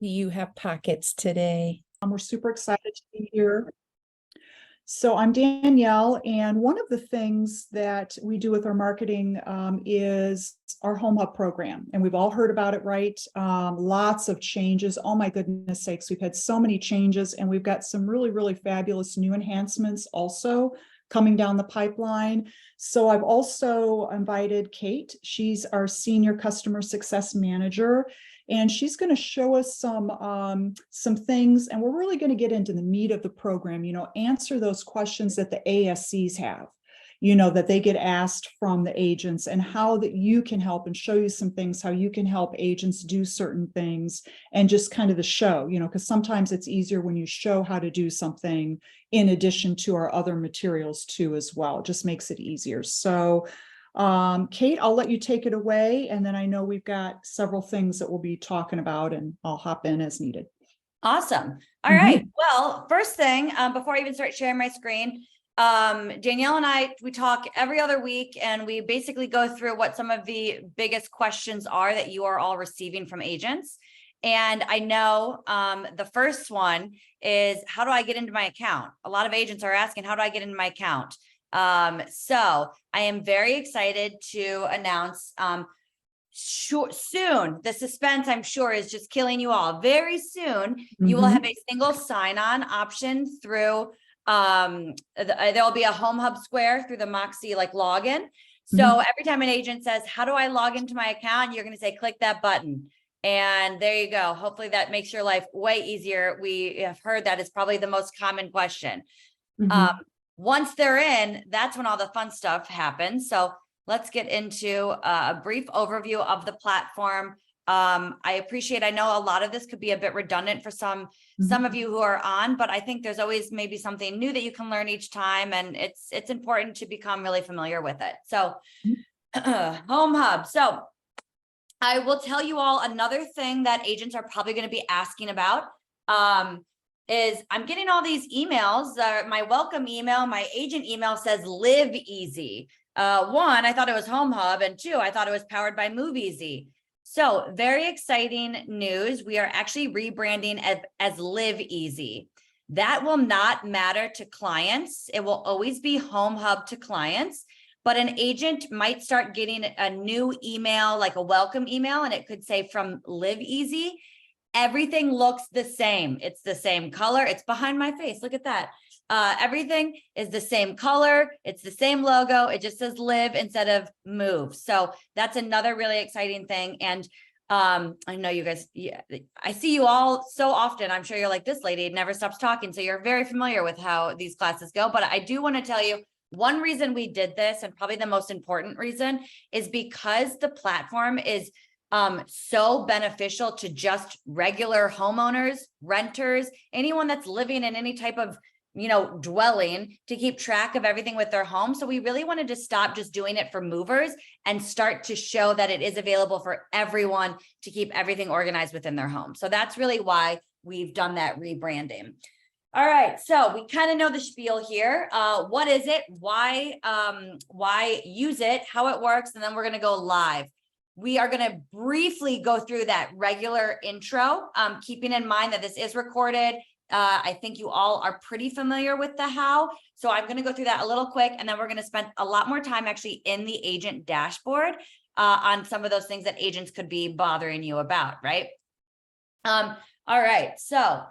You have pockets today. We're super excited to be here. So I'm Danielle, and one of the things that we do with our marketing is our HomeHub program. And we've all heard about it, right? Lots of changes. Oh my goodness sakes, we've had so many changes, and we've got some really, really fabulous new enhancements also coming down the pipeline. So I've also invited Kate. She's our senior customer success manager, and she's going to show us some things, and we're really going to get into the meat of the program, answer those questions that the ASCs have, that they get asked from the agents, and how that you can help, and show you some things, how you can help agents do certain things, and just kind of the show, because sometimes it's easier when you show how to do something in addition to our other materials too as well. It just makes it easier. So Kate, I'll let you take it away, and then I know we've got several things that we'll be talking about, and I'll hop in as needed. Awesome. All right. Well, first thing, before I even start sharing my screen, Danielle and I, we talk every other week, and we basically go through what some of the biggest questions are that you are all receiving from agents. And I know the first one is, how do I get into my account? A lot of agents are asking, how do I get into my account? So I am very excited to announce soon, the suspense I'm sure is just killing you all. Very soon, you will have a single sign-on option through there'll be a HomeHub square through the Moxie login. So every time an agent says, how do I log into my account? You're going to say, click that button. And there you go. Hopefully that makes your life way easier. We have heard that is probably the most common question. Once they're in, that's when all the fun stuff happens. So let's get into a brief overview of the platform. I know a lot of this could be a bit redundant for some of you who are on, but I think there's always maybe something new that you can learn each time, and it's important to become really familiar with it. So HomeHub. So I will tell you all another thing that agents are probably going to be asking about. Is I'm getting all these emails, my welcome email, my agent email says live easy. One, I thought it was HomeHub, and two, I thought it was powered by Move Easy. So very exciting news. We are actually rebranding as Live Easy. That will not matter to clients. It will always be HomeHub to clients, but an agent might start getting a new email, like a welcome email, and it could say from Live Easy. Everything looks the same. It's the same color. It's behind my face. Look at that. Everything is the same color. It's the same logo. It just says live instead of move. So that's another really exciting thing. And I know you guys, I see you all so often. I'm sure you're like, this lady never stops talking. So you're very familiar with how these classes go. But I do want to tell you, one reason we did this, and probably the most important reason, is because the platform is so beneficial to just regular homeowners, renters, anyone that's living in any type of, dwelling, to keep track of everything with their home. So we really wanted to stop just doing it for movers and start to show that it is available for everyone to keep everything organized within their home. So that's really why we've done that rebranding. All right, so we kind of know the spiel here. What is it? Why use it? How it works? And then we're going to go live. We are going to briefly go through that regular intro, keeping in mind that this is recorded. I think you all are pretty familiar with the how. So I'm going to go through that a little quick, and then we're going to spend a lot more time actually in the agent dashboard on some of those things that agents could be bothering you about, right? All right, so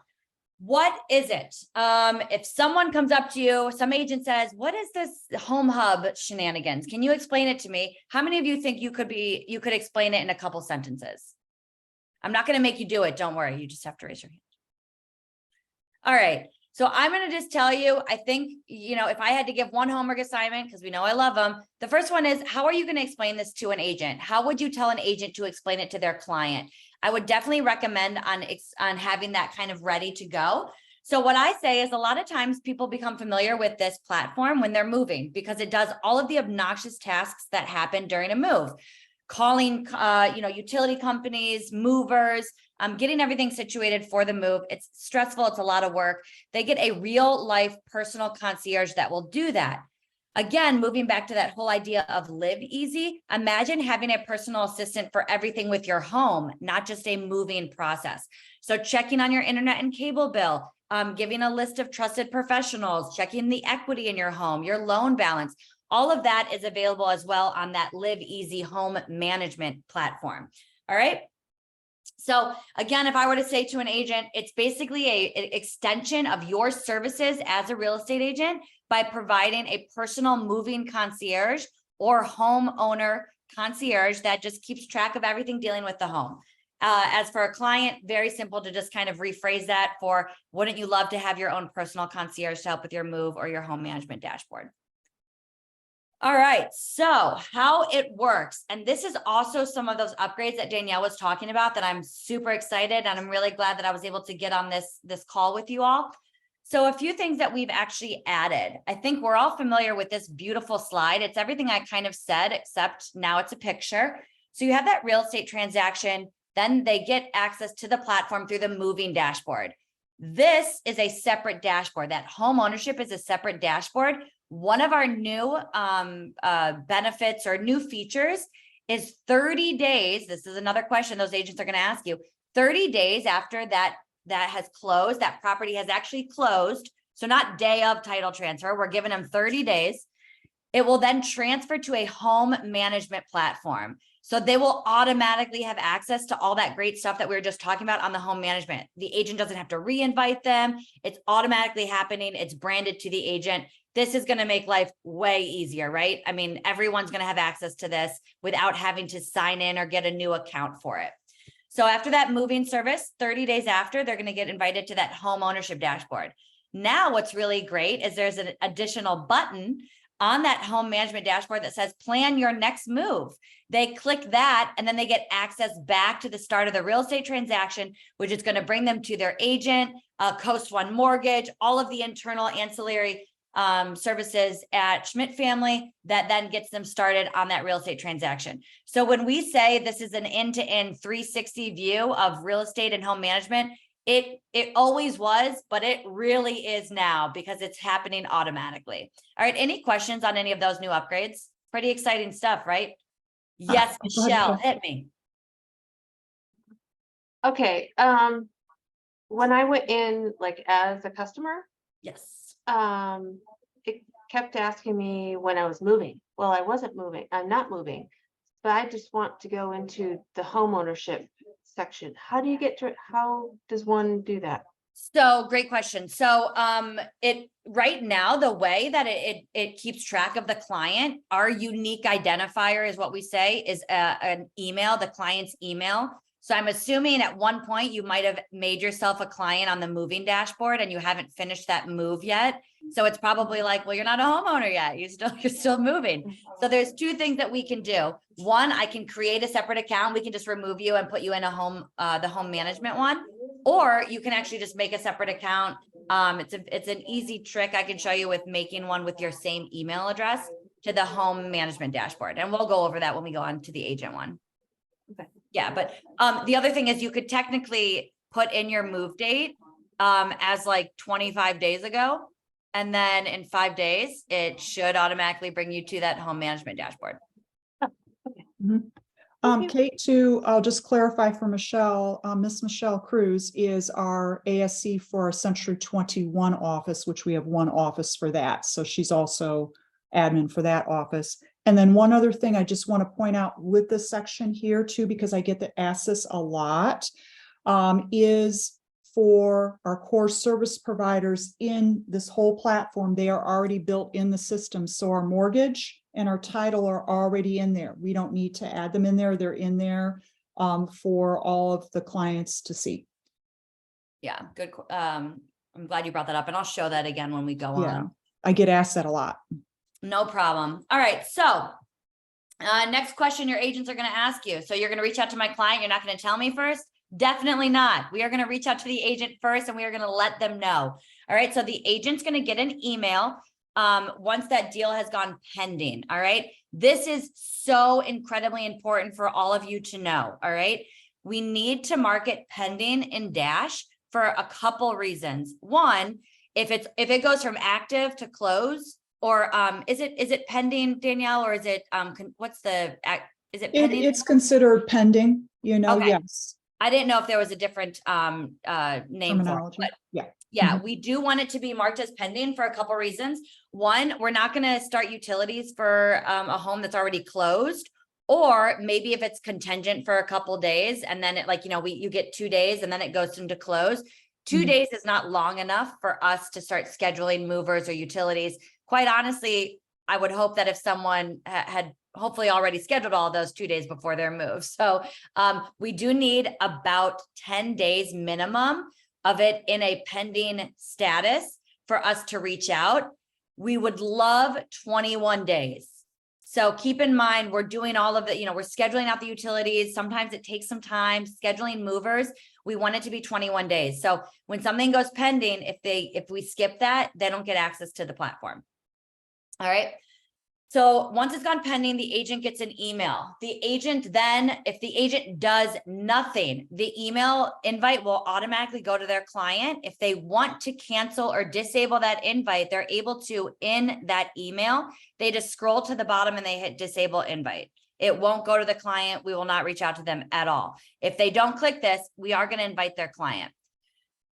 what is it? If someone comes up to you, some agent says, what is this HomeHub shenanigans? Can you explain it to me? How many of you think you could explain it in a couple sentences? I'm not going to make you do it. Don't worry. You just have to raise your hand. All right. So I'm going to just tell you, I think, if I had to give one homework assignment, because we know I love them, the first one is, how are you going to explain this to an agent? How would you tell an agent to explain it to their client? I would definitely recommend on having that kind of ready to go. So what I say is, a lot of times people become familiar with this platform when they're moving, because it does all of the obnoxious tasks that happen during a move. Calling, utility companies, movers, getting everything situated for the move. It's stressful. It's a lot of work. They get a real life personal concierge that will do that. Again, moving back to that whole idea of live easy, imagine having a personal assistant for everything with your home, not just a moving process. So checking on your internet and cable bill, giving a list of trusted professionals, checking the equity in your home, your loan balance, all of that is available as well on that Live Easy home management platform. All right. So again, if I were to say to an agent, it's basically an extension of your services as a real estate agent by providing a personal moving concierge or homeowner concierge that just keeps track of everything dealing with the home. As for a client, very simple to just kind of rephrase that for, wouldn't you love to have your own personal concierge to help with your move or your home management dashboard? All right, so how it works, and this is also some of those upgrades that Danielle was talking about that I'm super excited, and I'm really glad that I was able to get on this call with you all. So a few things that we've actually added. I think we're all familiar with this beautiful slide. It's everything I kind of said, except now it's a picture. So you have that real estate transaction, then they get access to the platform through the moving dashboard. This is a separate dashboard. That home ownership is a separate dashboard. One of our new benefits or new features is 30 days. This is another question those agents are going to ask you. 30 days after that has closed, that property has actually closed. So not day of title transfer. We're giving them 30 days. It will then transfer to a home management platform. So they will automatically have access to all that great stuff that we were just talking about on the home management. The agent doesn't have to re-invite them. It's automatically happening. It's branded to the agent. This is going to make life way easier, right? I mean, everyone's going to have access to this without having to sign in or get a new account for it. So after that moving service, 30 days after, they're going to get invited to that home ownership dashboard. Now, what's really great is there's an additional button on that home management dashboard that says plan your next move. They click that and then they get access back to the start of the real estate transaction, which is going to bring them to their agent, Coast One Mortgage, all of the internal ancillary services at Schmidt Family that then gets them started on that real estate transaction. So when we say this is an end-to-end 360 view of real estate and home management, it always was, but it really is now because it's happening automatically. All right, any questions on any of those new upgrades? Pretty exciting stuff, right? Yes, Michelle, hit me. Okay, when I went in like as a customer, Yes. it kept asking me when I was moving. Well, I wasn't moving. I'm not moving, but I just want to go into the home ownership section. How do you get to, how does one do that? So great question. So it right now, the way that it keeps track of the client, our unique identifier is what we say is an email, the client's email. So I'm assuming at one point you might have made yourself a client on the moving dashboard and you haven't finished that move yet. So it's probably like, well, you're not a homeowner yet. You're still moving. So there's two things that we can do. One, I can create a separate account. We can just remove you and put you in a home, the home management one, or you can actually just make a separate account. It's an easy trick I can show you with making one with your same email address to the home management dashboard. And we'll go over that when we go on to the agent one. Okay. Yeah, but the other thing is you could technically put in your move date as like 25 days ago. And then in 5 days, it should automatically bring you to that home management dashboard. Kate, too, I'll just clarify for Michelle, Miss Michelle Cruz is our ASC for our Century 21 office, which we have one office for that. So she's also admin for that office. And then one other thing I just want to point out with this section here too, because I get to ask this a lot, is for our core service providers in this whole platform, they are already built in the system. So our mortgage and our title are already in there. We don't need to add them in there. They're in there for all of the clients to see. Yeah, good. I'm glad you brought that up, and I'll show that again when we go on. I get asked that a lot. No problem. All right. So next question your agents are going to ask you. So you're going to reach out to my client. You're not going to tell me first? Definitely not. We are going to reach out to the agent first and we are going to let them know. All right. So the agent's going to get an email once that deal has gone pending. All right. This is so incredibly important for all of you to know. All right. We need to mark it pending in Dash for a couple reasons. One, if it goes from active to close, Or is it pending, Danielle, or is it what's the is it pending? It's considered pending, Okay. yes, I didn't know if there was a different name for it, terminology, but yeah. yeah, we do want it to be marked as pending for a couple reasons. One, we're not going to start utilities for a home that's already closed, or maybe if it's contingent for a couple days and then it, like, you know, you get 2 days and then it goes into close. 2 Mhm. days is not long enough for us to start scheduling movers or utilities. Quite honestly, I would hope that if someone had hopefully already scheduled all those 2 days before their move. So we do need about 10 days minimum of it in a pending status for us to reach out. We would love 21 days. So keep in mind, we're doing all of the, you know, we're scheduling out the utilities. Sometimes it takes some time scheduling movers. We want it to be 21 days. So when something goes pending, if we skip that, they don't get access to the platform. All right. So once it's gone pending, the agent gets an email. The agent then, if the agent does nothing, the email invite will automatically go to their client. If they want to cancel or disable that invite, they're able to in that email. They just scroll to the bottom and they hit disable invite. It won't go to the client. We will not reach out to them at all. If they don't click this, we are going to invite their client.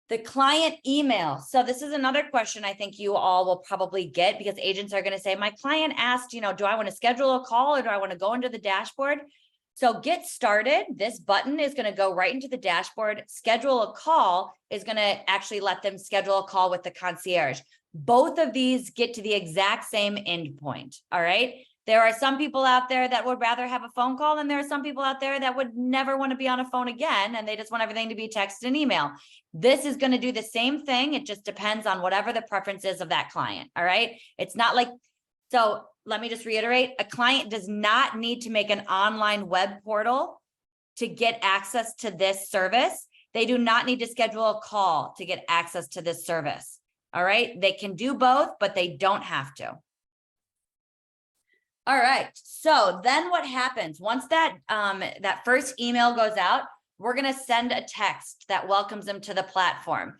The client email. So this is another question I think you all will probably get, because agents are going to say, my client asked, you know, do I want to schedule a call or do I want to go into the dashboard? So get started. This button is going to go right into the dashboard. Schedule a call is going to actually let them schedule a call with the concierge. Both of these get to the exact same endpoint. All right. There are some people out there that would rather have a phone call, and there are some people out there that would never want to be on a phone again, and they just want everything to be text and email. This is going to do the same thing. It just depends on whatever the preference is of that client. All right. It's not like, so let me just reiterate, a client does not need to make an online web portal to get access to this service. They do not need to schedule a call to get access to this service. All right. They can do both, but they don't have to. All right. So then what happens once that that first email goes out, we're going to send a text that welcomes them to the platform.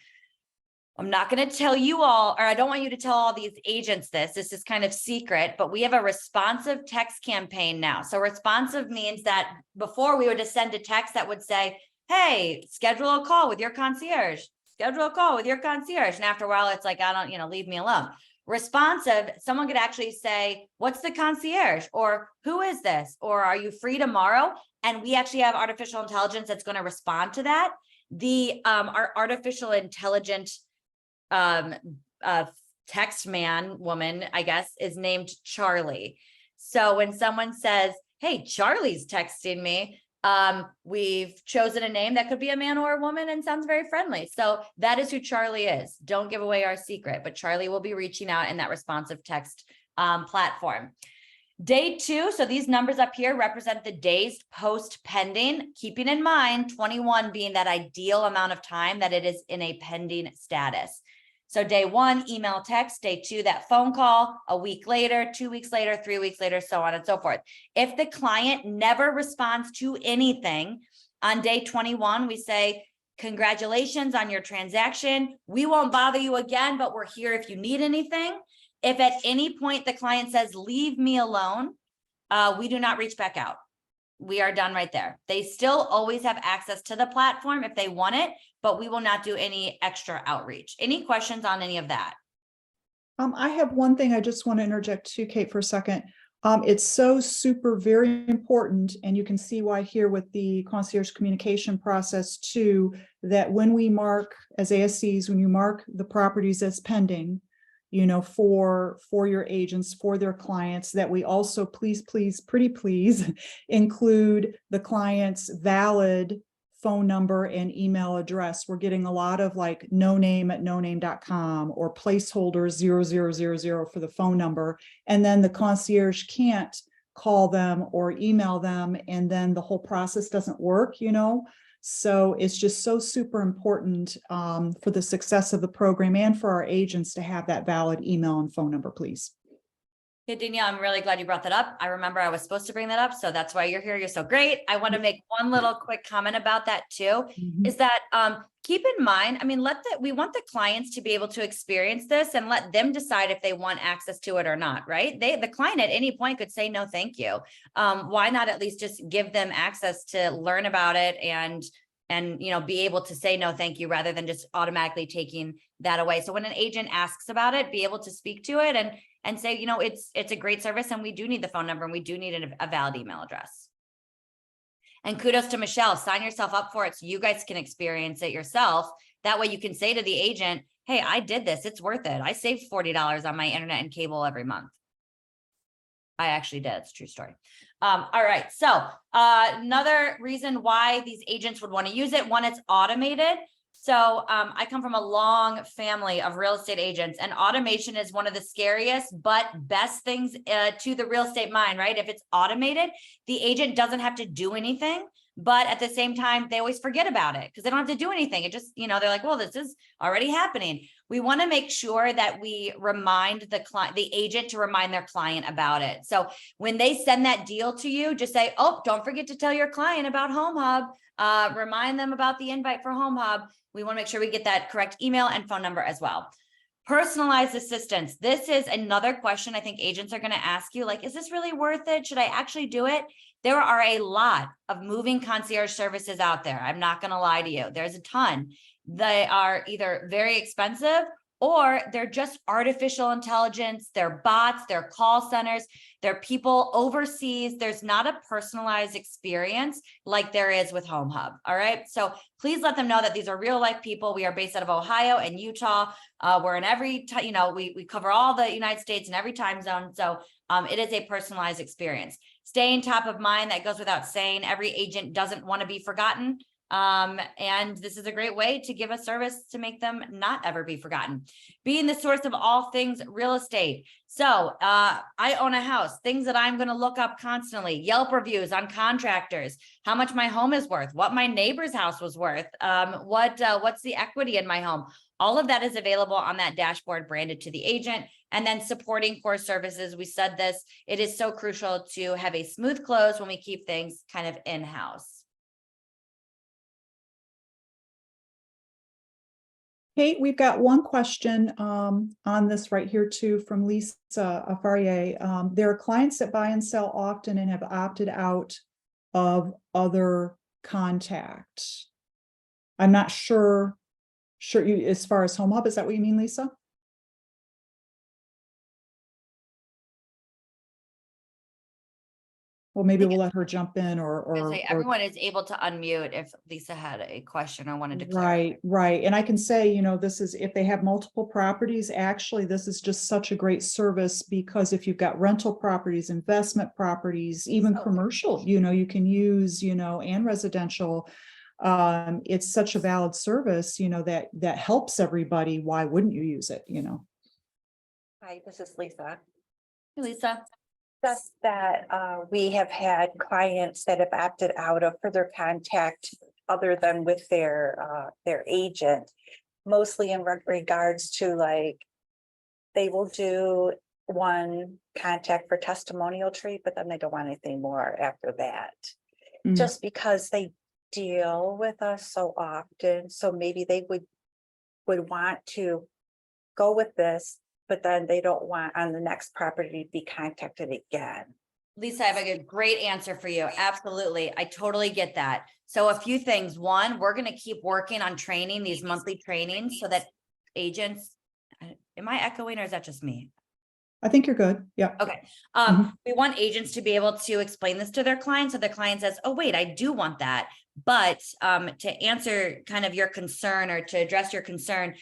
I'm not going to tell you all, or I don't want you to tell all these agents this. This is kind of secret, but we have a responsive text campaign now. So responsive means that before we would just send a text that would say, hey, schedule a call with your concierge, schedule a call with your concierge. And after a while, it's like, I don't, you know, leave me alone. Responsive, someone could actually say, what's the concierge? Or who is this? Or are you free tomorrow? And we actually have artificial intelligence that's going to respond to that. Our artificial intelligence text woman, I guess, is named Charlie. So when someone says, hey, Charlie's texting me, we've chosen a name that could be a man or a woman and sounds very friendly. So that is who Charlie is. Don't give away our secret, but Charlie will be reaching out in that responsive text platform. Day 2, so these numbers up here represent the days post pending, keeping in mind 21 being that ideal amount of time that it is in a pending status. So day 1, email, text. Day 2, that phone call. A week later, 2 weeks later, 3 weeks later, so on and so forth. If the client never responds to anything, on day 21, we say, congratulations on your transaction. We won't bother you again, but we're here if you need anything. If at any point the client says, leave me alone, we do not reach back out. We are done right there. They still always have access to the platform if they want it, but we will not do any extra outreach. Any questions on any of that? I have one thing I just want to interject too, Kate, for a second. It's so super very important, and you can see why here with the concierge communication process too, that when we mark as ASCs, when you mark the properties as pending, you know, for your agents, for their clients, that we also please include the client's valid phone number and email address. We're getting a lot of like noname@noname.com or placeholder 0000 for the phone number. And then the concierge can't call them or email them, and then the whole process doesn't work, you know? So it's just so super important for the success of the program and for our agents to have that valid email and phone number, please. Hey, Danielle, I'm really glad you brought that up. I remember I was supposed to bring that up, so that's why you're here. You're so great. I want to make one little quick comment about that too, is that keep in mind, I mean, we want the clients to be able to experience this and let them decide if they want access to it or not, right? The client at any point could say no, thank you. Why not at least just give them access to learn about it and be able to say no, thank you, rather than just automatically taking that away. So when an agent asks about it, be able to speak to it and say, it's a great service and we do need the phone number and we do need a valid email address. And kudos to Michelle, sign yourself up for it so you guys can experience it yourself. That way you can say to the agent, hey, I did this, it's worth it. I saved $40 on my internet and cable every month. I actually did, it's a true story. All right, so another reason why these agents would want to use it, one, it's automated. So I come from a long family of real estate agents, and automation is one of the scariest but best things to the real estate mind, right? If it's automated, the agent doesn't have to do anything, but at the same time, they always forget about it because they don't have to do anything. It just, they're like, well, this is already happening. We want to make sure that we remind the agent to remind their client about it. So when they send that deal to you, just say, oh, don't forget to tell your client about HomeHub. Remind them about the invite for HomeHub. We want to make sure we get that correct email and phone number as well. Personalized assistance. This is another question I think agents are going to ask you, like, is this really worth it? Should I actually do it? There are a lot of moving concierge services out there. I'm not going to lie to you. There's a ton. They are either very expensive or they're just artificial intelligence. They're bots, they're call centers, they're people overseas. There's not a personalized experience like there is with HomeHub. All right. So please let them know that these are real life people. We are based out of Ohio and Utah. We're in every, we cover all the United States in every time zone. So it is a personalized experience. Staying top of mind, that goes without saying. Every agent doesn't want to be forgotten. And this is a great way to give a service to make them not ever be forgotten. Being the source of all things real estate. So I own a house, things that I'm going to look up constantly, Yelp reviews on contractors, how much my home is worth, what my neighbor's house was worth, what's the equity in my home. All of that is available on that dashboard branded to the agent. And then supporting core services. We said this, it is so crucial to have a smooth close when we keep things kind of in-house. Kate, we've got one question on this right here too from Lisa Afarier. There are clients that buy and sell often and have opted out of other contact. I'm not sure you, as far as HomeHub, is that what you mean, Lisa? Well, maybe we'll let her jump in or everyone is able to unmute if Lisa had a question or wanted to clarify. Right. And I can say, this is, if they have multiple properties, actually, this is just such a great service because if you've got rental properties, investment properties, even commercial, you can use, and residential, it's such a valid service, that helps everybody. Why wouldn't you use it, Hi, this is Lisa. Hey, Lisa. Just that we have had clients that have opted out of further contact other than with their agent, mostly in regards to like, they will do one contact for testimonial treat, but then they don't want anything more after that. Just because they deal with us so often. So maybe they would want to go with this, but then they don't want on the next property to be contacted again. Lisa, I have a great answer for you. Absolutely. I totally get that. So a few things. One, we're going to keep working on training these monthly trainings so that agents, am I echoing or is that just me? I think you're good. Yeah. Okay. We want agents to be able to explain this to their clients. So the client says, oh, wait, I do want that. But to answer kind of your concern or to address your concern,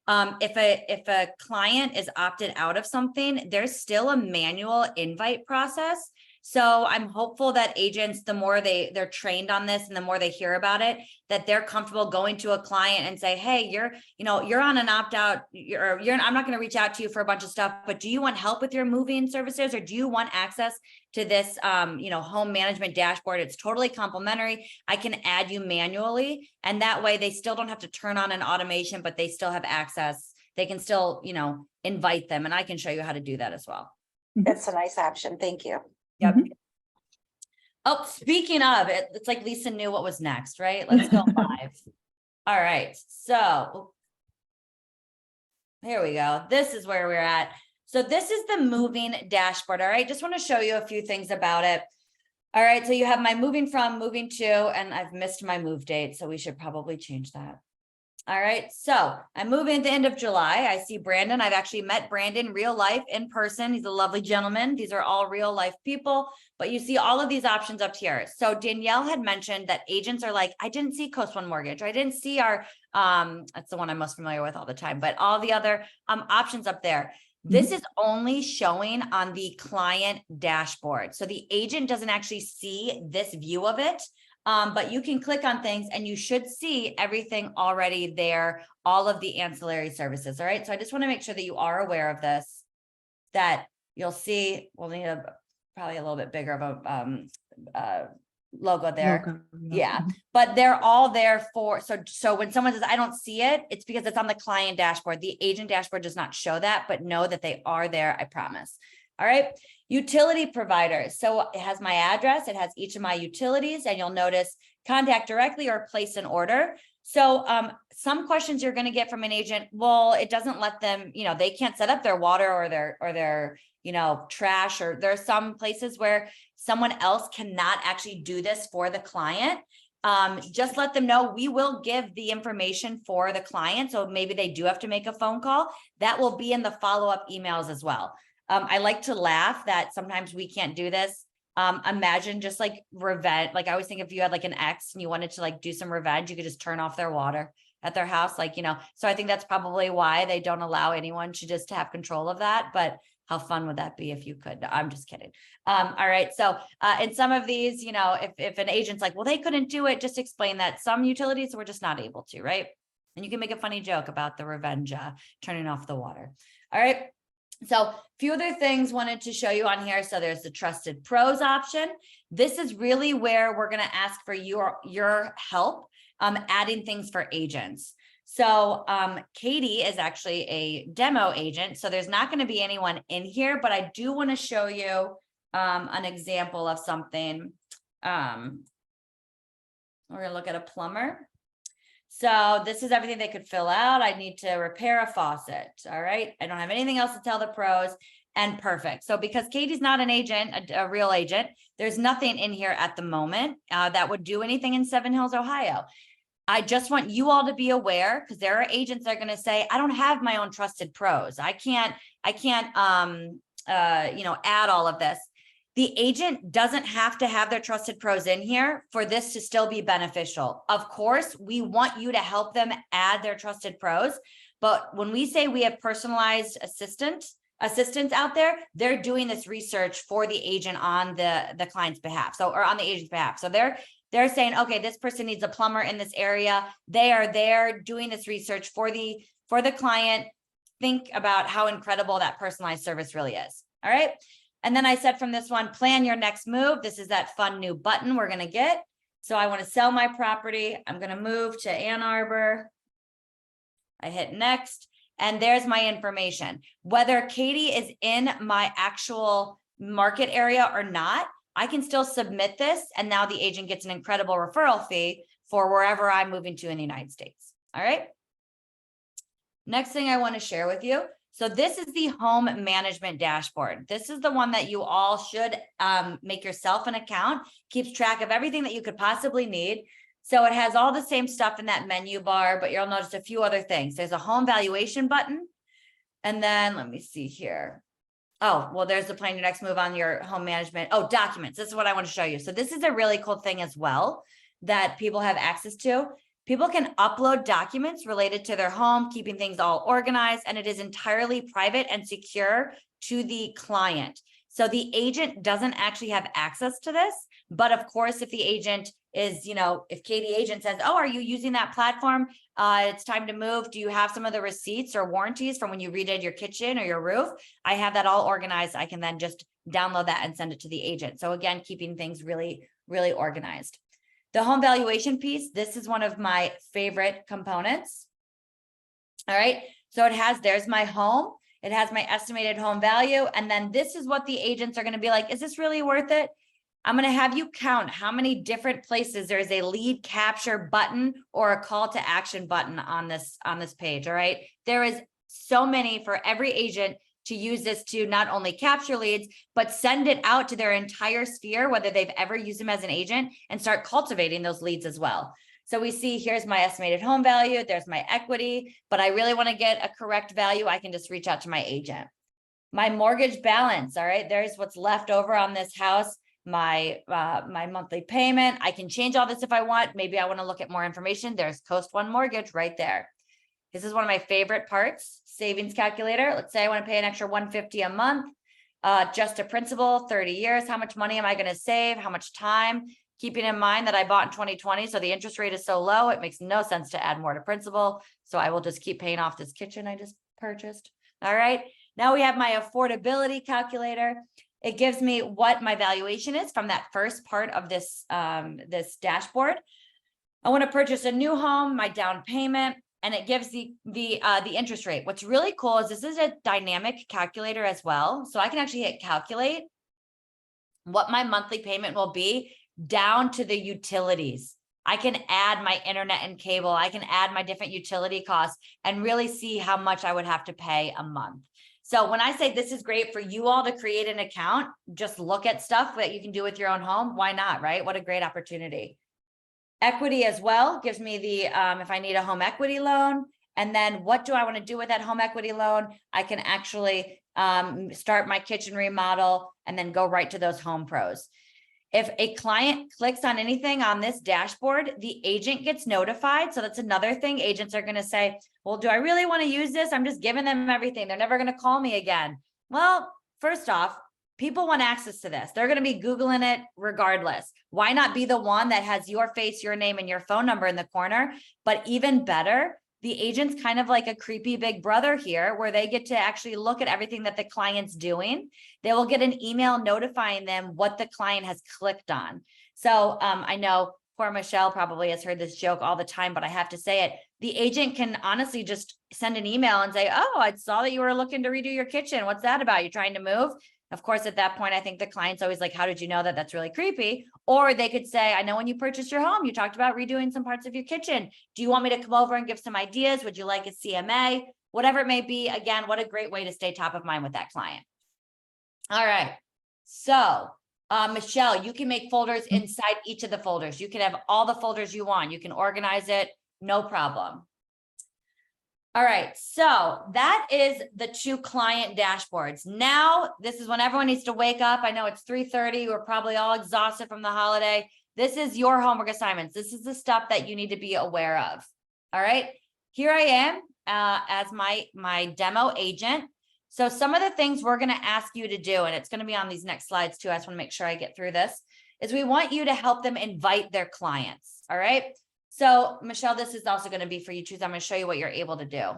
if a client is opted out of something, there's still a manual invite process. So I'm hopeful that agents, the more they're trained on this and the more they hear about it, that they're comfortable going to a client and say, hey, you're on an opt-out, I'm not going to reach out to you for a bunch of stuff, but do you want help with your moving services or do you want access to this, home management dashboard? It's totally complimentary. I can add you manually. And that way they still don't have to turn on an automation, but they still have access. They can still, invite them. And I can show you how to do that as well. That's a nice option. Thank you. Yep. Mhm. Oh, speaking of it, it's like Lisa knew what was next, right? Let's go live. All right, so here we go. This is where we're at. So this is the moving dashboard. All right, just want to show you a few things about it. All right, so you have my moving from, moving to, and I've missed my move date, so we should probably change that. All right, so I'm moving at the end of July. I see Brandon. I've actually met Brandon real life in person. He's a lovely gentleman. These are all real life people, but you see all of these options up here. So Danielle had mentioned that agents are like, I didn't see Coast One Mortgage. Or I didn't see our, that's the one I'm most familiar with all the time, but all the other options up there. This is only showing on the client dashboard. So the agent doesn't actually see this view of it. But you can click on things and you should see everything already there, all of the ancillary services. All right. So I just want to make sure that you are aware of this, that you'll see, we'll need probably a little bit bigger of a logo there. Logo, Yeah, Mhm. but they're all there for, so when someone says, I don't see it, it's because it's on the client dashboard. The agent dashboard does not show that, but know that they are there, I promise. All right, utility providers. So it has my address, it has each of my utilities, and you'll notice contact directly or place an order. So some questions you're going to get from an agent, well, it doesn't let them, they can't set up their water or their trash, or there are some places where someone else cannot actually do this for the client. Just let them know we will give the information for the client. So maybe they do have to make a phone call. That will be in the follow-up emails as well. I like to laugh that sometimes we can't do this. Imagine just like revenge. Like I always think if you had like an ex and you wanted to like do some revenge, you could just turn off their water at their house. Like, so I think that's probably why they don't allow anyone to just have control of that. But how fun would that be if you could? No, I'm just kidding. All right. So in some of these, if an agent's like, well, they couldn't do it, just explain that some utilities were just not able to, right? And you can make a funny joke about the revenge turning off the water. All right. So a few other things wanted to show you on here. So there's the trusted pros option. This is really where we're going to ask for your help adding things for agents. So Katie is actually a demo agent. So there's not going to be anyone in here, but I do want to show you an example of something. We're going to look at a plumber. So this is everything they could fill out. I need to repair a faucet. All right. I don't have anything else to tell the pros, and perfect. So because Katie's not an agent, a real agent, there's nothing in here at the moment that would do anything in Seven Hills, Ohio. I just want you all to be aware, because there are agents that are going to say, I don't have my own trusted pros. I can't add all of this. The agent doesn't have to have their trusted pros in here for this to still be beneficial. Of course, we want you to help them add their trusted pros. But when we say we have personalized assistants out there, they're doing this research for the agent on the client's behalf. So, or on the agent's behalf. So they're saying, okay, this person needs a plumber in this area. They are there doing this research for the client. Think about how incredible that personalized service really is. All right. And then I said from this one, plan your next move. This is that fun new button we're going to get. So I want to sell my property. I'm going to move to Ann Arbor. I hit next, and there's my information. Whether Katie is in my actual market area or not, I can still submit this. And now the agent gets an incredible referral fee for wherever I'm moving to in the United States. All right. Next thing I want to share with you. So this is the home management dashboard. This is the one that you all should make yourself an account, keeps track of everything that you could possibly need. So it has all the same stuff in that menu bar, but you'll notice a few other things. There's a home valuation button. And then let me see here. Oh, well, there's the plan your next move on your home management. Oh, documents. This is what I want to show you. So this is a really cool thing as well that people have access to. People can upload documents related to their home, keeping things all organized, and it is entirely private and secure to the client. So the agent doesn't actually have access to this, but of course, if the agent is, if Katie agent says, oh, are you using that platform? It's time to move. Do you have some of the receipts or warranties from when you redid your kitchen or your roof? I have that all organized. I can then just download that and send it to the agent. So again, keeping things really, really organized. The home valuation piece, this is one of my favorite components. All right, so there's my home. It has my estimated home value. And then this is what the agents are going to be like, is this really worth it? I'm going to have you count how many different places there's a lead capture button or a call to action button on this page. All right. There is so many for every agent to use this to not only capture leads, but send it out to their entire sphere, whether they've ever used them as an agent, and start cultivating those leads as well. So we see here's my estimated home value, there's my equity, but I really want to get a correct value. I can just reach out to my agent. My mortgage balance, all right, there's what's left over on this house, my monthly payment. I can change all this if I want. Maybe I want to look at more information. There's Coast One Mortgage right there. This is one of my favorite parts, savings calculator. Let's say I want to pay an extra $150 a month, just a principal, 30 years. How much money am I going to save? How much time? Keeping in mind that I bought in 2020, so the interest rate is so low, it makes no sense to add more to principal. So I will just keep paying off this kitchen I just purchased. All right. Now we have my affordability calculator. It gives me what my valuation is from that first part of this, this dashboard. I want to purchase a new home, my down payment, and it gives the interest rate. What's really cool is this is a dynamic calculator as well. So I can actually hit calculate what my monthly payment will be down to the utilities. I can add my internet and cable. I can add my different utility costs and really see how much I would have to pay a month. So when I say this is great for you all to create an account, just look at stuff that you can do with your own home. Why not, right? What a great opportunity. Equity as well gives me the, if I need a home equity loan, and then what do I want to do with that home equity loan? I can actually start my kitchen remodel and then go right to those home pros. If a client clicks on anything on this dashboard, the agent gets notified. So that's another thing. Agents are going to say, well, do I really want to use this? I'm just giving them everything. They're never going to call me again. Well, first off, people want access to this. They're going to be Googling it regardless. Why not be the one that has your face, your name, and your phone number in the corner? But even better, the agent's kind of like a creepy big brother here, where they get to actually look at everything that the client's doing. They will get an email notifying them what the client has clicked on. So I know poor Michelle probably has heard this joke all the time, but I have to say it. The agent can honestly just send an email and say, oh, I saw that you were looking to redo your kitchen. What's that about? You trying to move? Of course, at that point, I think the client's always like, how did you know that? That's really creepy. Or they could say, I know when you purchased your home, you talked about redoing some parts of your kitchen. Do you want me to come over and give some ideas? Would you like a CMA? Whatever it may be. Again, what a great way to stay top of mind with that client. All right. So, Michelle, you can make folders inside each of the folders. You can have all the folders you want. You can organize it. No problem. All right, so that is the two client dashboards. Now, this is when everyone needs to wake up. I know it's 3:30. We're probably all exhausted from the holiday. This is your homework assignments. This is the stuff that you need to be aware of. All right, here I am as my demo agent. So some of the things we're going to ask you to do, and it's going to be on these next slides too. I just want to make sure I get through this, is we want you to help them invite their clients. All right. So Michelle, this is also going to be for you too. So I'm going to show you what you're able to do.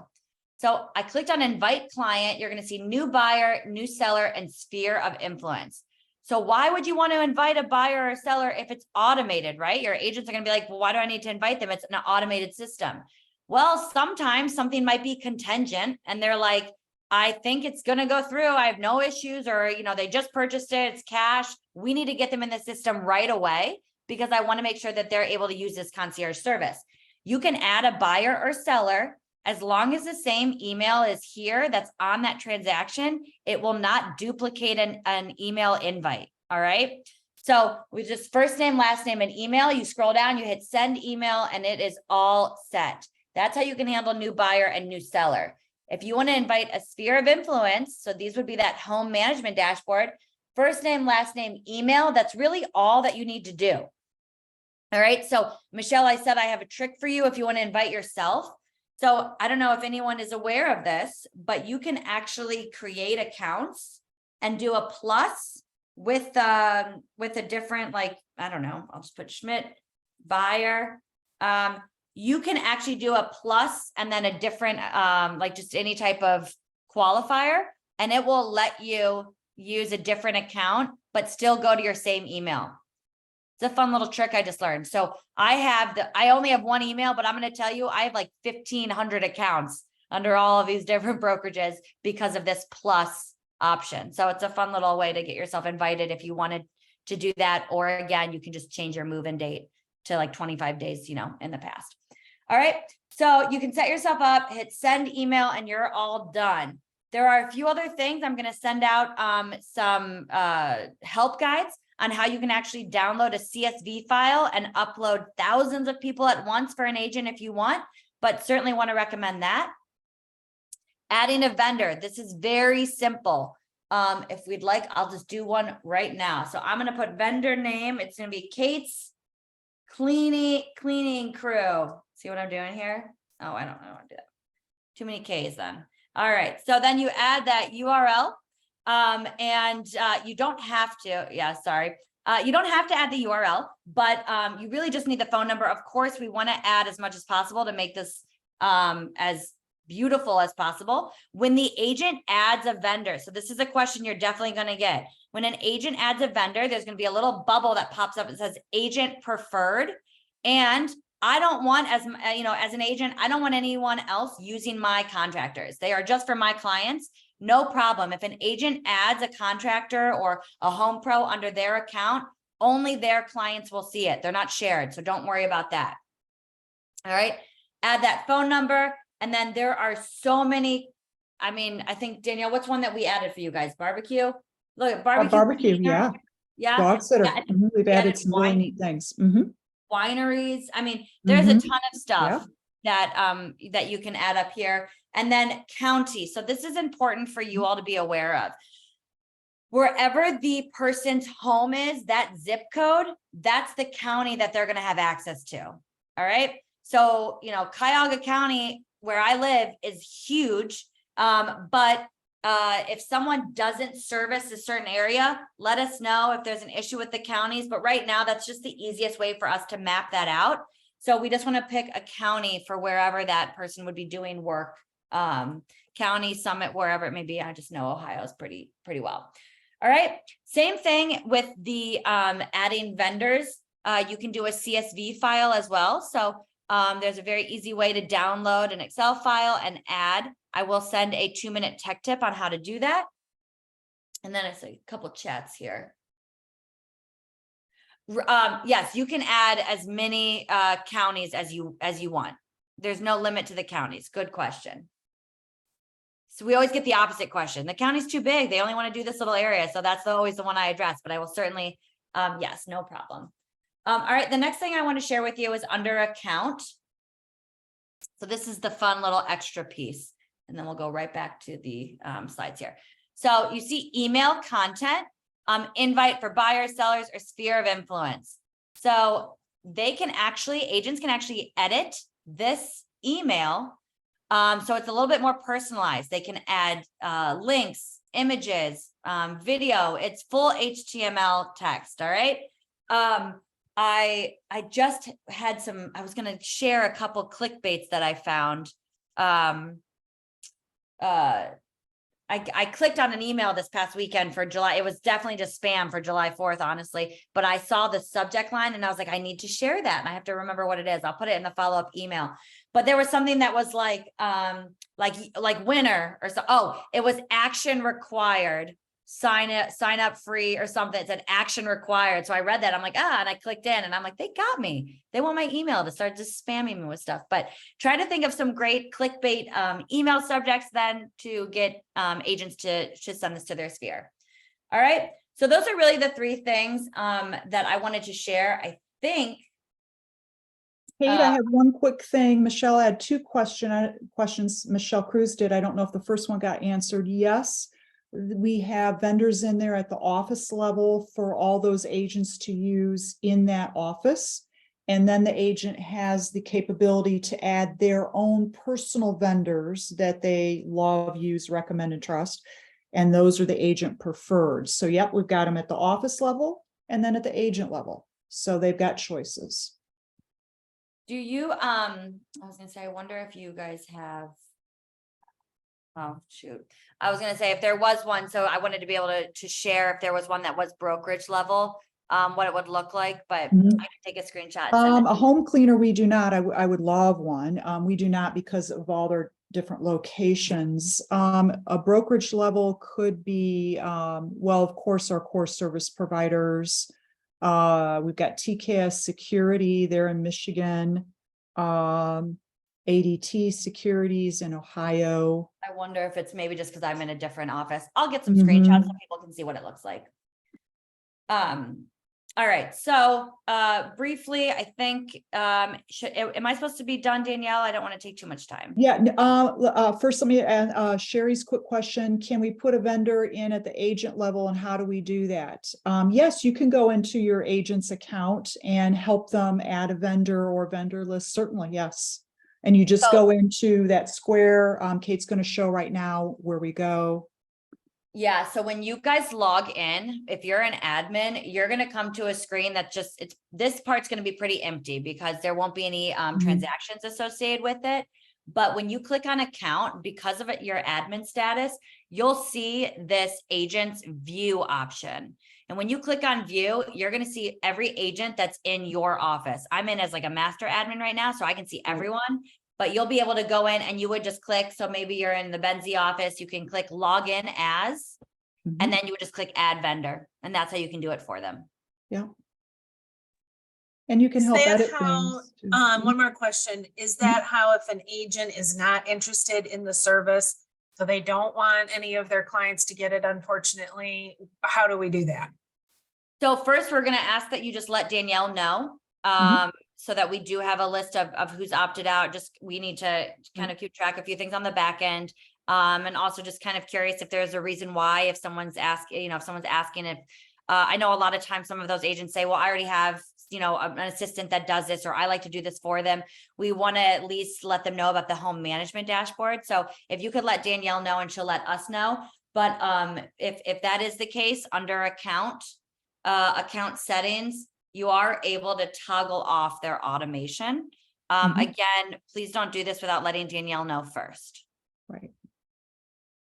So I clicked on invite client. You're going to see new buyer, new seller, and sphere of influence. So why would you want to invite a buyer or seller if it's automated, right? Your agents are going to be like, well, why do I need to invite them? It's an automated system. Well, sometimes something might be contingent and they're like, I think it's going to go through. I have no issues, or, you know, they just purchased it. It's cash. We need to get them in the system right away, because I want to make sure that they're able to use this concierge service. You can add a buyer or seller as long as the same email is here that's on that transaction. It will not duplicate an email invite. All right. So with just first name, last name, and email, you scroll down, you hit send email, and it is all set. That's how you can handle new buyer and new seller. If you want to invite a sphere of influence, so these would be that home management dashboard, first name, last name, email, that's really all that you need to do. All right. So Michelle, I said I have a trick for you if you want to invite yourself. So I don't know if anyone is aware of this, but you can actually create accounts and do a plus with a different, like, I don't know, I'll just put Schmidt buyer. You can actually do a plus and then a different, like just any type of qualifier, and it will let you use a different account, but still go to your same email. It's a fun little trick I just learned. So I only have one email, but I'm going to tell you, I have like 1,500 accounts under all of these different brokerages because of this plus option. So it's a fun little way to get yourself invited if you wanted to do that. Or again, you can just change your move-in date to like 25 days, in the past. All right. So you can set yourself up, hit send email, and you're all done. There are a few other things. I'm going to send out some help guides on how you can actually download a CSV file and upload thousands of people at once for an agent if you want, but certainly want to recommend that. Adding a vendor. This is very simple. If we'd like, I'll just do one right now. So I'm going to put vendor name. It's going to be Kate's cleaning crew. See what I'm doing here? Oh, I don't want to do that. Too many K's then. All right. So then you add that URL. And you don't have to, you don't have to add the URL, but you really just need the phone number. Of course, we want to add as much as possible to make this as beautiful as possible. When the agent adds a vendor, so this is a question you're definitely going to get. When an agent adds a vendor, there's going to be a little bubble that pops up. It says agent preferred. And I don't want, as an agent, I don't want anyone else using my contractors. They are just for my clients. No problem. If an agent adds a contractor or a home pro under their account, only their clients will see it. They're not shared. So don't worry about that. All right. Add that phone number. And then there are so many. I think, Danielle, what's one that we added for you guys? Barbecue. Look at barbecue. Yeah. Yeah. Dog sitter. Yeah. We've added some really neat things. Wineries. There's a ton of stuff Yeah. that you can add up here. And then county. So this is important for you all to be aware of. Wherever the person's home is, that zip code, that's the county that they're going to have access to. All right. So, Cuyahoga County, where I live, is huge. But if someone doesn't service a certain area, let us know if there's an issue with the counties. But right now, that's just the easiest way for us to map that out. So we just want to pick a county for wherever that person would be doing work. County, Summit, wherever it may be. I just know Ohio's pretty well. All right. Same thing with the adding vendors. You can do a CSV file as well. So there's a very easy way to download an Excel file and add. I will send a 2-minute tech tip on how to do that. And then it's a couple chats here. Yes, you can add as many counties as you want. There's no limit to the counties. Good question. So we always get the opposite question. The county's too big. They only want to do this little area. So that's always the one I address, but I will certainly, yes, no problem. All right. The next thing I want to share with you is under account. So this is the fun little extra piece. And then we'll go right back to the slides here. So you see email content, invite for buyers, sellers, or sphere of influence. So agents can actually edit this email. So it's a little bit more personalized. They can add links, images, video. It's full HTML text. All right. I just had I was going to share a couple clickbaits that I found. I clicked on an email this past weekend for July. It was definitely just spam for July 4th, honestly, but I saw the subject line and I was like, I need to share that. And I have to remember what it is. I'll put it in the follow-up email, but there was something that was like winner or so. Oh, it was action required. Sign up free or something. It said action required. So I read that. I'm like, and I clicked in and I'm like, they got me. They want my email to start just spamming me with stuff. But try to think of some great clickbait email subjects then to get agents to send this to their sphere. All right. So those are really the 3 things that I wanted to share. I think. Kate, I have one quick thing. Michelle had 2 questions. Michelle Cruz did. I don't know if the first one got answered. Yes. We have vendors in there at the office level for all those agents to use in that office. And then the agent has the capability to add their own personal vendors that they love, use, recommend, and trust. And those are the agent preferred. So yep, we've got them at the office level and then at the agent level. So they've got choices. Do you, I was gonna say, I wonder if you guys have, oh, shoot. I was going to say if there was one, so I wanted to be able to share if there was one that was brokerage level, what it would look like, but I can take a screenshot. A home cleaner, we do not. I would love one. We do not because of all their different locations. A brokerage level could be, well, of course, our core service providers. We've got TKS Security there in Michigan. ADT Securities in Ohio. I wonder if it's maybe just because I'm in a different office. I'll get some Mhm. screenshots so people can see what it looks like. All right, so briefly, I think am I supposed to be done, Danielle? I don't want to take too much time. Yeah, first let me add Sherry's quick question. Can we put a vendor in at the agent level and how do we do that? Yes, you can go into your agent's account and help them add a vendor or vendor list, certainly, yes. And you just go into that square. Kate's going to show right now where we go. Yeah, so when you guys log in, if you're an admin, you're gonna come to a screen that just, this part's gonna be pretty empty because there won't be any transactions associated with it. But when you click on account, because of your admin status, you'll see this agent's view option. And when you click on view, you're gonna see every agent that's in your office. I'm in as like a master admin right now, so I can see everyone. But you'll be able to go in and you would just click. So maybe you're in the Benzie office, you can click log in as, and then you would just click add vendor. And that's how you can do it for them. Yeah. And you can Is help that edit how, things. Too. one more question, is that how if an agent is not interested in the service, so they don't want any of their clients to get it, unfortunately, how do we do that? So first, we're gonna ask that you just let Danielle know, so that we do have a list of who's opted out. Just, we need to kind of keep track of a few things on the back end. And also just kind of curious if there's a reason why, if someone's asking, if someone's asking if, I know a lot of times some of those agents say, well, I already have, an assistant that does this, or I like to do this for them. We want to at least let them know about the home management dashboard. So if you could let Danielle know and she'll let us know. But if that is the case, under account settings, you are able to toggle off their automation. Again, please don't do this without letting Danielle know first. Right.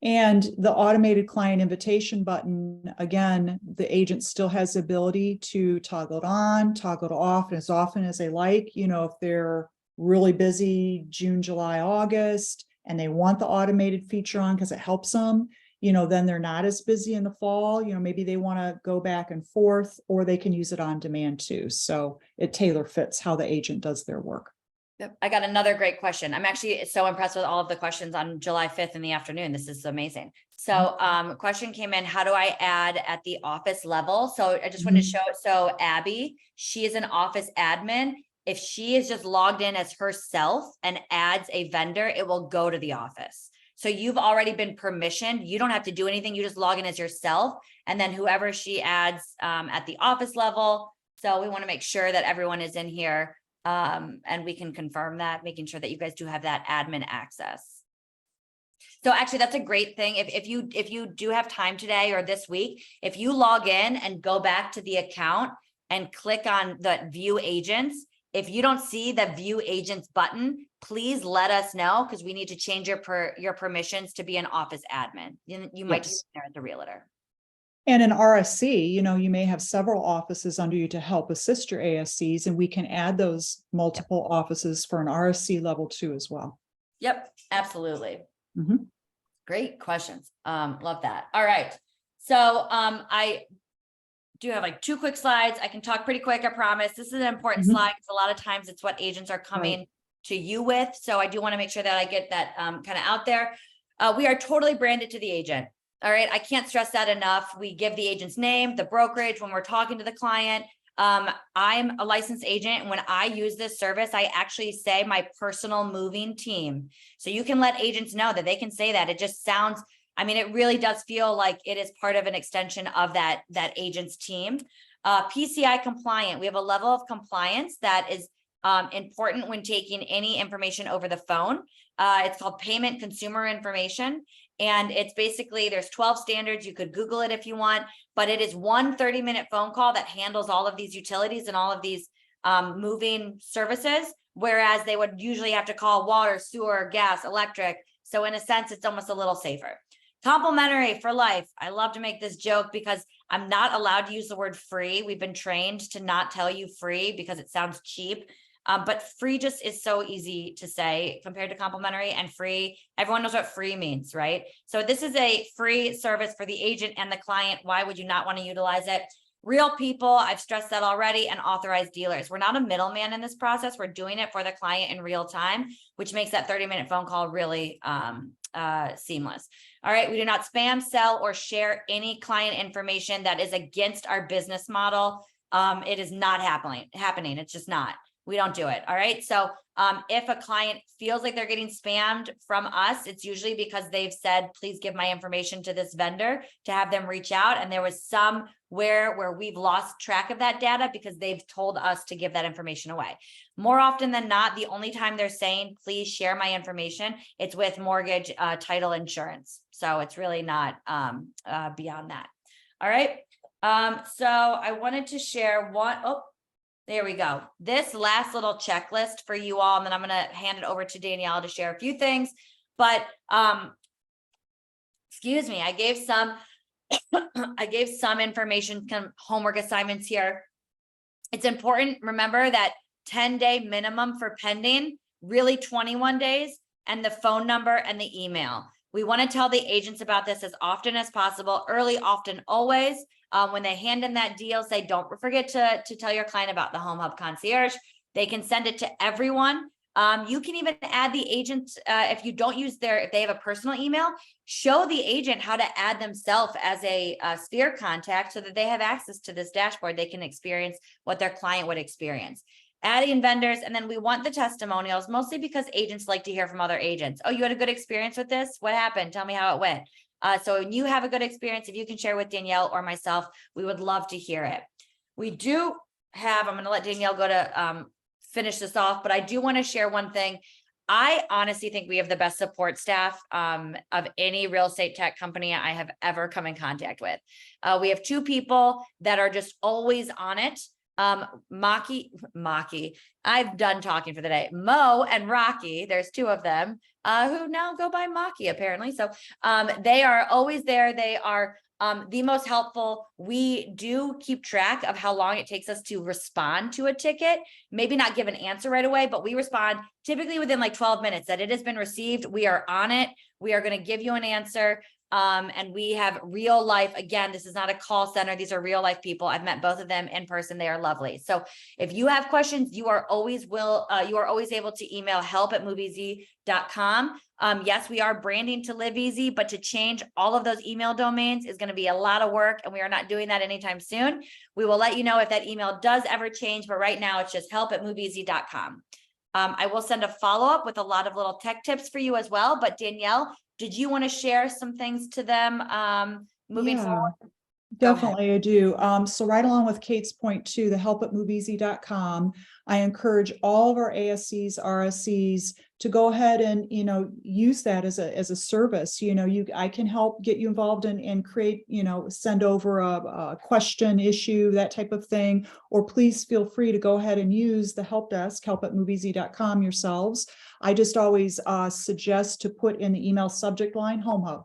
And the automated client invitation button, again, the agent still has the ability to toggle it on, toggle it off as often as they like. If they're really busy June, July, August, and they want the automated feature on because it helps them, then they're not as busy in the fall. Maybe they want to go back and forth, or they can use it on demand too. So it tailor fits how the agent does their work. Yep. I got another great question. I'm actually so impressed with all of the questions on July 5th in the afternoon. This is amazing. So question came in, how do I add at the office level? So I just wanted to show it. So Abby, she is an office admin. If she is just logged in as herself and adds a vendor, it will go to the office. So you've already been permissioned. You don't have to do anything. You just log in as yourself. And then whoever she adds at the office level. So we want to make sure that everyone is in here. And we can confirm that, making sure that you guys do have that admin access. So actually, that's a great thing. If you do have time today or this week, if you log in and go back to the account and click on the view agents, if you don't see the view agents button, please let us know, because we need to change your permissions to be an office admin. You might just be there as a realtor. And an RSC, you may have several offices under you to help assist your ASCs, and we can add those multiple offices for an RSC level 2 as well. Yep, absolutely. Great questions. Love that. All right. So I do have like 2 quick slides. I can talk pretty quick, I promise. This is an important slide because a lot of times it's what agents are coming to you with. So I do want to make sure that I get that kind of out there. We are totally branded to the agent. All right. I can't stress that enough. We give the agent's name, the brokerage when we're talking to the client. I'm a licensed agent. And when I use this service, I actually say my personal moving team. So you can let agents know that they can say that. It just sounds, it really does feel like it is part of an extension of that agent's team. PCI compliant. We have a level of compliance that is important when taking any information over the phone. It's called payment consumer information. And it's basically, there's 12 standards. You could Google it if you want, but it is one 30-minute phone call that handles all of these utilities and all of these moving services, whereas they would usually have to call water, sewer, gas, electric. So in a sense, it's almost a little safer. Complimentary for life. I love to make this joke because I'm not allowed to use the word free. We've been trained to not tell you free because it sounds cheap. But free just is so easy to say compared to complimentary and free. Everyone knows what free means, right? So this is a free service for the agent and the client. Why would you not want to utilize it? Real people, I've stressed that already, and authorized dealers. We're not a middleman in this process. We're doing it for the client in real time, which makes that 30-minute phone call really seamless. All right, we do not spam, sell, or share any client information that is against our business model. It is not happening. It's just not. We don't do it. All right. So if a client feels like they're getting spammed from us, it's usually because they've said, please give my information to this vendor to have them reach out. And there was somewhere where we've lost track of that data because they've told us to give that information away. More often than not, the only time they're saying, please share my information, it's with mortgage, title, insurance. So it's really not beyond that. All right. So I wanted to share one. Oh, there we go. This last little checklist for you all, and then I'm going to hand it over to Danielle to share a few things. But excuse me, I gave some information, homework assignments here. It's important, remember that 10-day minimum for pending, really 21 days, and the phone number and the email. We want to tell the agents about this as often as possible, early, often, always. When they hand in that deal, say, don't forget to tell your client about the HomeHub concierge. They can send it to everyone. You can even add the agent, if you don't use if they have a personal email, show the agent how to add themselves as a Sphere contact so that they have access to this dashboard. They can experience what their client would experience. Adding vendors, and then we want the testimonials, mostly because agents like to hear from other agents. Oh, you had a good experience with this? What happened? Tell me how it went. So when you have a good experience, if you can share with Danielle or myself, we would love to hear it. We do have, I'm going to let Danielle go to finish this off, but I do want to share one thing. I honestly think we have the best support staff of any real estate tech company I have ever come in contact with. We have two people that are just always on it. Maki, I've done talking for the day. Mo and Rocky, there's two of them who now go by Maki apparently. So they are always there. They are the most helpful. We do keep track of how long it takes us to respond to a ticket, maybe not give an answer right away, but we respond typically within like 12 minutes that it has been received. We are on it. We are going to give you an answer. And we have real life, again, this is not a call center. These are real life people. I've met both of them in person. They are lovely. So if you have questions, you are always able to email help@moveeasy.com. Yes, we are branding to live easy, but to change all of those email domains is going to be a lot of work. And we are not doing that anytime soon. We will let you know if that email does ever change, but right now it's just help@moveeasy.com. I will send a follow-up with a lot of little tech tips for you as well. But Danielle, did you want to share some things to them moving forward? Definitely, I do. So right along with Kate's point too, the help@moveeasy.com, I encourage all of our ASCs, RSCs to go ahead and, use that as a service. I can help get you involved and create, send over a question, issue, that type of thing, or please feel free to go ahead and use the help desk, help@moveeasy.com yourselves. I just always suggest to put in the email subject line, HomeHub.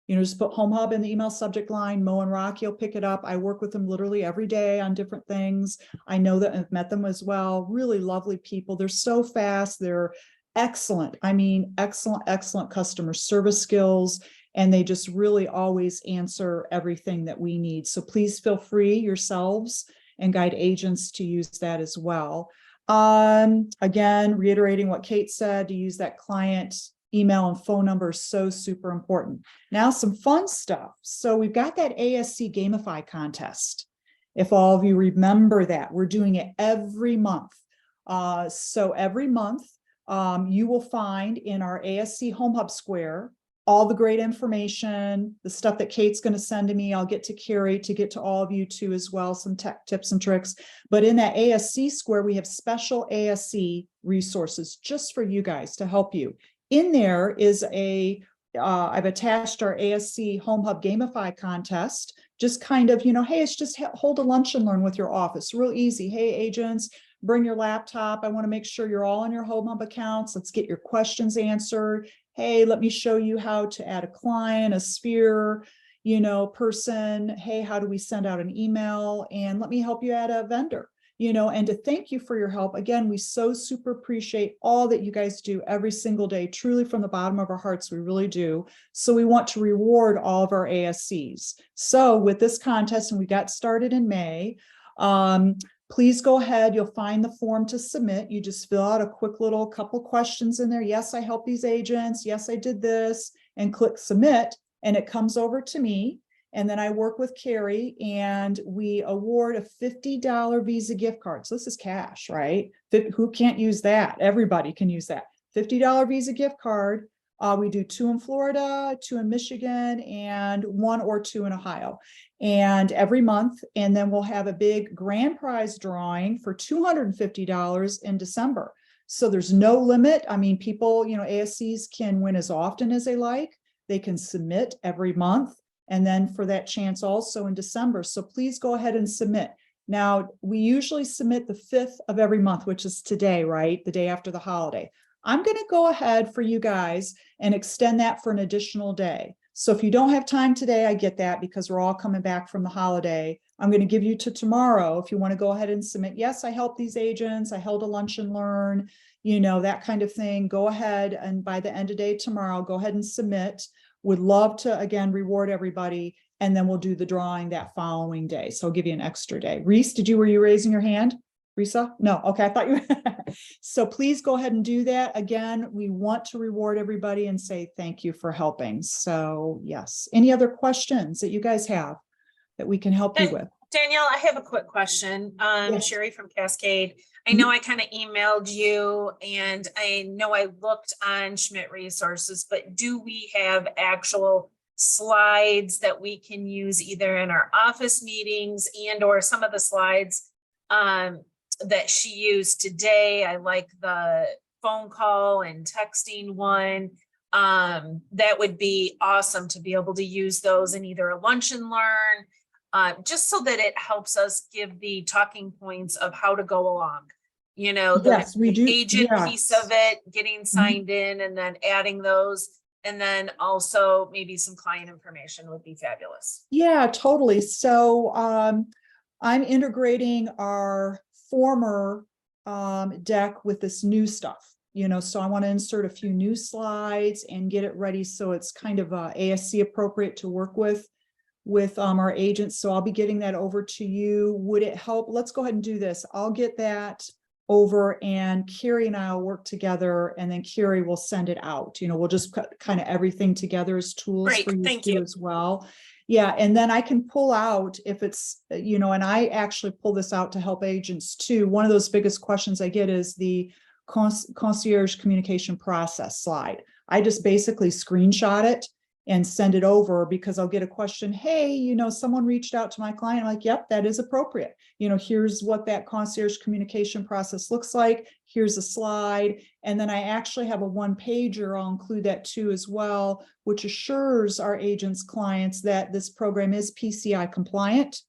Just put HomeHub in the email subject line. Mo and Rocky will pick it up. I work with them literally every day on different things. I know that I've met them as well. Really lovely people. They're so fast. They're excellent. I mean, excellent customer service skills. And they just really always answer everything that we need. So please feel free yourselves and guide agents to use that as well. Again, reiterating what Kate said, to use that client email and phone number is so super important. Now some fun stuff. So we've got that ASC Gamify contest. If all of you remember that, we're doing it every month. So every month you will find in our ASC HomeHub Square all the great information, the stuff that Kate's going to send to me, I'll get to Carrie to get to all of you too as well, some tech tips and tricks. But in that ASC Square, we have special ASC resources just for you guys to help you. In there is I've attached our ASC HomeHub Gamify contest, just kind of, hey, it's just hold a lunch and learn with your office, real easy. Hey, agents, bring your laptop. I want to make sure you're all in your HomeHub accounts. Let's get your questions answered. Hey, let me show you how to add a client, a Sphere, person. Hey, how do we send out an email? And let me help you add a vendor. and to thank you for your help. Again, we so super appreciate all that you guys do every single day, truly from the bottom of our hearts, we really do. So we want to reward all of our ASCs. So with this contest, and we got started in May, please go ahead. You'll find the form to submit. You just fill out a quick little couple questions in there. Yes, I help these agents. Yes, I did this, and click submit, and it comes over to me. And then I work with Carrie, and we award a $50 Visa gift card. So this is cash, right? Who can't use that? Everybody can use that. $50 Visa gift card. We do 2 in Florida, 2 in Michigan, and 1 or 2 in Ohio. And every month, and then we'll have a big grand prize drawing for $250 in December. So there's no limit. I mean, people, ASCs can win as often as they like. They can submit every month. And then for that chance also in December. So please go ahead and submit. Now, we usually submit the 5th of every month, which is today, right? The day after the holiday. I'm going to go ahead for you guys and extend that for an additional day. So if you don't have time today, I get that because we're all coming back from the holiday. I'm going to give you to tomorrow if you want to go ahead and submit. Yes, I help these agents. I held a lunch and learn, that kind of thing. Go ahead, and by the end of day tomorrow, go ahead and submit. Would love to, again, reward everybody, and then we'll do the drawing that following day. So I'll give you an extra day. Reese, were you raising your hand? Risa? No, okay, I thought you were. So please go ahead and do that. Again, we want to reward everybody and say thank you for helping. So yes, any other questions that you guys have that we can help you with? Danielle, I have a quick question. Yes. Sherry from Cascade. I know I kind of emailed you, and I know I looked on Schmidt Resources, but do we have actual slides that we can use either in our office meetings and or some of the slides that she used today? I like the phone call and texting one. That would be awesome to be able to use those in either a lunch and learn, just so that it helps us give the talking points of how to go along. Yes, we do. Agent piece of it, getting signed in, and then adding those. And then also maybe some client information would be fabulous. Yeah, totally. So I'm integrating our former deck with this new stuff, so I want to insert a few new slides and get it ready so it's kind of ASC appropriate to work with our agents. So I'll be getting that over to you. Would it help? Let's go ahead and do this. I'll get that over, and Carrie and I will work together, and then Carrie will send it out. We'll just put kind of everything together as tools Great, for you thank to you. as well. Yeah, and then I can pull out if it's, and I actually pull this out to help agents too. One of those biggest questions I get is the concierge communication process slide. I just basically screenshot it and send it over, because I'll get a question. Hey, someone reached out to my client. I'm like, yep, that is appropriate. Here's what that concierge communication process looks like. Here's a slide. And then I actually have a 1-pager. I'll include that too as well, which assures our agents' clients that this program is PCI compliant.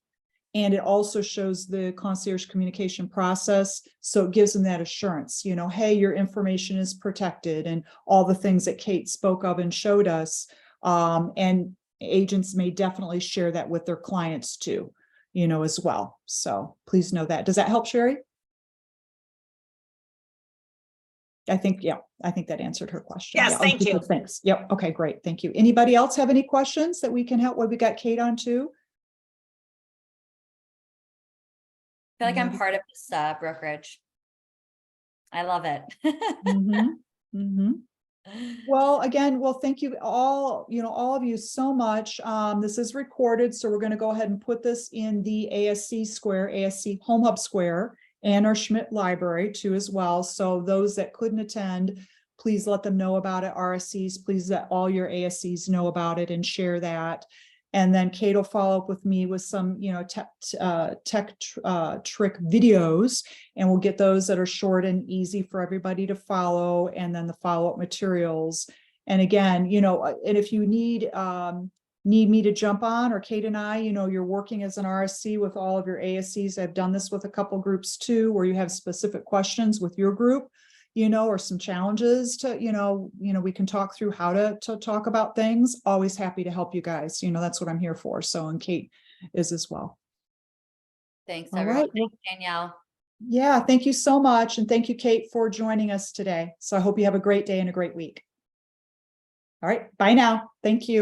And it also shows the concierge communication process. So it gives them that assurance, hey, your information is protected, and all the things that Kate spoke of and showed us. And agents may definitely share that with their clients too, as well. So please know that. Does that help, Sherry? I think that answered her question. Yes, Yeah, thank you. Thanks. Yep. Okay, great. Thank you. Anybody else have any questions that we can help? Well, we got Kate on too. I feel like I'm part of this brokerage. I love it. Well, again, thank you all, all of you so much. This is recorded, so we're going to go ahead and put this in the ASC Square, ASC HomeHub Square, and our Schmidt Library too as well. So those that couldn't attend, please let them know about it. RSCs, please let all your ASCs know about it and share that. And then Kate will follow up with me with some, tech trick videos, and we'll get those that are short and easy for everybody to follow, and then the follow-up materials. And again, and if you need me to jump on, or Kate and I, you're working as an RSC with all of your ASCs. I've done this with a couple groups too, where you have specific questions with your group, or some challenges to, we can talk through how to talk about things. Always happy to help you guys. That's what I'm here for. So, and Kate is as well. Thanks, All everyone. right. Thanks, Danielle. Yeah, thank you so much. And thank you, Kate, for joining us today. So I hope you have a great day and a great week. All right, bye now. Thank you.